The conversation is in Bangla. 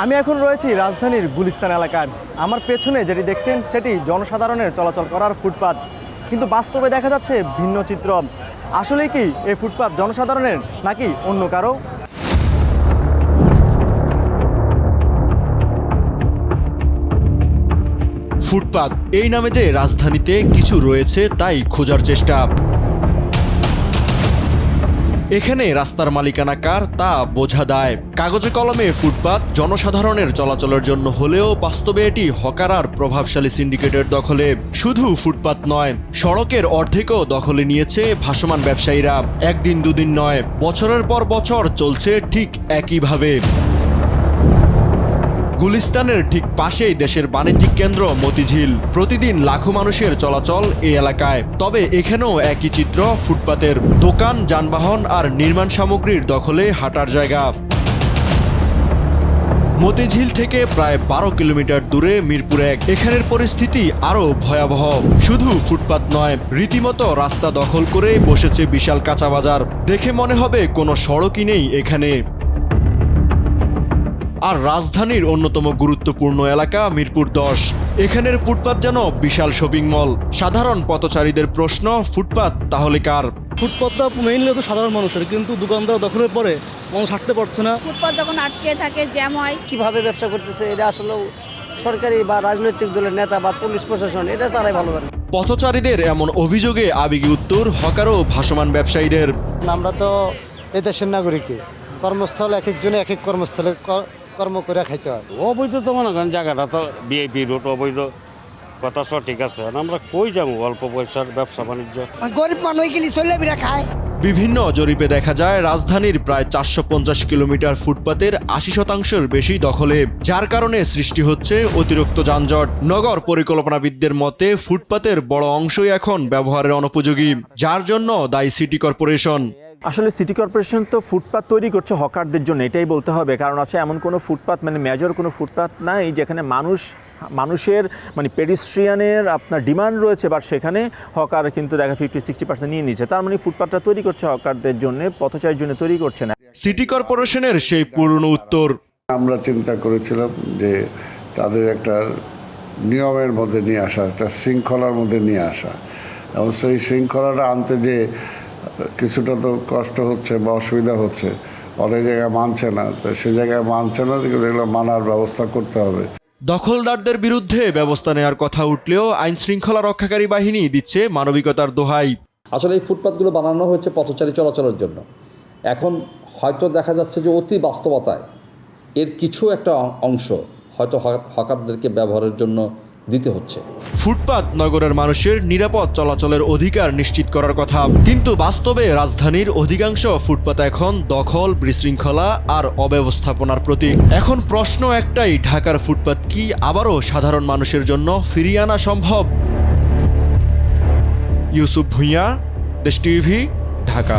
আমি এখন রয়েছি রাজধানীর গুলিস্তান এলাকায়। আমার পেছনে যেটি দেখছেন সেটি জনসাধারণের চলাচল করার ফুটপাত, কিন্তু বাস্তবে দেখা যাচ্ছে ভিন্ন চিত্র। আসলেই কি এই ফুটপাত জনসাধারণের নাকি অন্য কারো? ফুটপাত এই নামে যে রাজধানীতে কিছু রয়েছে তাই খোঁজার চেষ্টা। এখানে রাস্তার মালিকানা কার তা বোঝা দায়। কাগজে কলমে ফুটপাত জনসাধারণের চলাচলের জন্য হলেও বাস্তবে এটি হকার আর প্রভাবশালী সিন্ডিকেটের দখলে। শুধু ফুটপাত নয়, সড়কের অর্ধেকও দখলে নিয়েছে ভাসমান ব্যবসায়ীরা। একদিন দুদিন নয়, বছরের পর বছর চলছে ঠিক একইভাবে। গুলিস্তানের ঠিক পাশেই দেশের বাণিজ্যিক কেন্দ্র মতিঝিল। প্রতিদিন লাখো মানুষের চলাচল এই এলাকায়। তবে এখানেও একই চিত্র, ফুটপাতের দোকান, যানবাহন আর নির্মাণ সামগ্রীর দখলে হাঁটার জায়গা। মতিঝিল থেকে প্রায় 12 কিলোমিটার দূরে মিরপুর 1। এখানের পরিস্থিতি আরও ভয়াবহ। শুধু ফুটপাত নয়, রীতিমতো রাস্তা দখল করে বসেছে বিশাল কাঁচা বাজার। দেখে মনে হবে কোনো সড়কই নেই এখানে। আর রাজধানীর অন্যতম গুরুত্বপূর্ণ এলাকা মিরপুর 10। এখানের ফুটপাত যেন বিশাল শপিং মল। সাধারণ পথচারীদের প্রশ্ন, ফুটপাত তাহলে কার? ফুটপাতটা মেইনলি হচ্ছে সাধারণ মানুষের, কিন্তু দোকানদার দখলের পরে মানুষ হাঁটতে পারছে না। ফুটপাত যখন আটকে থাকে, জ্যাম হয়। কিভাবে ব্যবসা করতেছে এটা আসলে সরকারি বা রাজনৈতিক দলের নেতা বা পুলিশ প্রশাসন, এটা তারাই ভালো জানে। পথচারীদের এমন অভিযোগে আবেগী উত্তর হকার ও ভাসমান ব্যবসায়ীদের। আমরা তো এদেশের নাগরিক, কর্মস্থল এক একজনে এক এক কর্মস্থলে কর্ম করে খাইতে হয়। অবৈধ তো মনে করেন জায়গাটা তো বিআইপি রোড, অবৈধ কথা সব ঠিক আছে। আমরা কই যাবো অল্প পয়সার ব্যবসা বাণিজ্য? গরিব মানুষ গেলি চলে বিরা খায়। বিভিন্ন জরিপে দেখা যায় রাজধানীর প্রায় 450 কিলোমিটার ফুটপাতের 80% বেশি দখলে, যার কারণে সৃষ্টি হচ্ছে অতিরিক্ত যানজট। নগর পরিকল্পনাবিদদের মতে ফুটপাতের বড় অংশই এখন ব্যবহারের অনুপযোগী, যার জন্য দায়ী সিটি কর্পোরেশন। আসলে সিটি কর্পোরেশন তো ফুটপাত তৈরি করছে হকারদের জন্য, এটাই বলতে হবে। কারণ আছে এমন কোনো ফুটপাত, মানে মেজর কোনো ফুটপাত নাই যেখানে মানুষের মানে পেডিস্ট্রিয়ানের আপনার ডিমান্ড রয়েছে, বাট সেখানে হকার কিন্তু দেখা 50-60% নিয়ে নিচ্ছে। তার মানে ফুটপাতটা তৈরি করছে হকারদের জন্য, পথচারীর জন্য তৈরি করছে না। সিটি কর্পোরেশনের সেই পুরনো উত্তর। আমরা চিন্তা করেছিলাম যে তাদের একটা নিয়মের মধ্যে নিয়ে আসা, একটা শৃঙ্খলার মধ্যে নিয়ে আসা, এবং সেই শৃঙ্খলাটা আনতে যে কিছুটা তো কষ্ট হচ্ছে বা অসুবিধা হচ্ছে, অনেক জায়গায় মানছে না। তো সে জায়গায় মানছে না, এগুলো মানার ব্যবস্থা করতে হবে। দখলদারদের বিরুদ্ধে ব্যবস্থা নেওয়ার কথা উঠলেও আইন শৃঙ্খলা রক্ষাকারী বাহিনী দিচ্ছে মানবিকতার দোহাই। আসলে এই ফুটপাতগুলো বানানো হয়েছে পথচারী চলাচলের জন্য। এখন হয়তো দেখা যাচ্ছে যে অতি বাস্তবতায় এর কিছু একটা অংশ হয়তো হকারদেরকে ব্যবহারের জন্য দিতে হচ্ছে। ফুটপাত নগরের মানুষের নিরাপদ চলাচলের অধিকার নিশ্চিত করার কথা, কিন্তু বাস্তবে রাজধানীর অধিকাংশ ফুটপাত এখন দখল, বিশৃঙ্খলা আর অব্যবস্থাপনার প্রতীক। এখন প্রশ্ন একটাই, ঢাকার ফুটপাত কি আবারও সাধারণ মানুষের জন্য ফিরিয়ে আনা সম্ভব? ইউসুফ ভুঁইয়া, দেশ টিভি, ঢাকা।